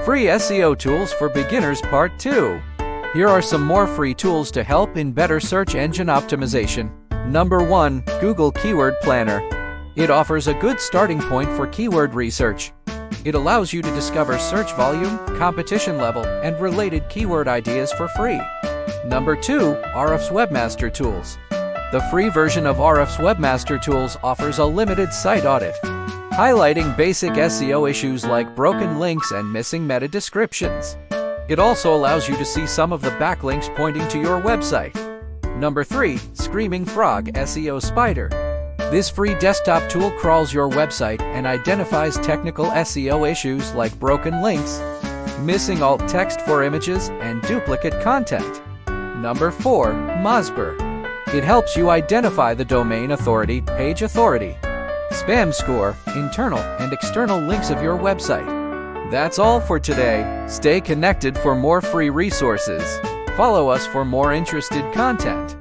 Free SEO Tools for Beginners Part 2. Here are some more free tools to help in better search engine optimization. Number 1. Google Keyword Planner. It offers a good starting point for keyword research. It allows you to discover search volume, competition level, and related keyword ideas for free. Number 2. Ahrefs Webmaster Tools. The free version of Ahrefs Webmaster Tools offers a limited site audit, highlighting basic SEO issues like broken links and missing meta descriptions. It also allows you to see some of the backlinks pointing to your website. Number 3. Screaming Frog SEO Spider. This free desktop tool crawls your website and identifies technical SEO issues like broken links, missing alt text for images, and duplicate content. Number 4. Mozber. It helps you identify the domain authority, page authority, spam score, internal and external links of your website. That's all for today. Stay connected for more free resources. Follow us for more interested content.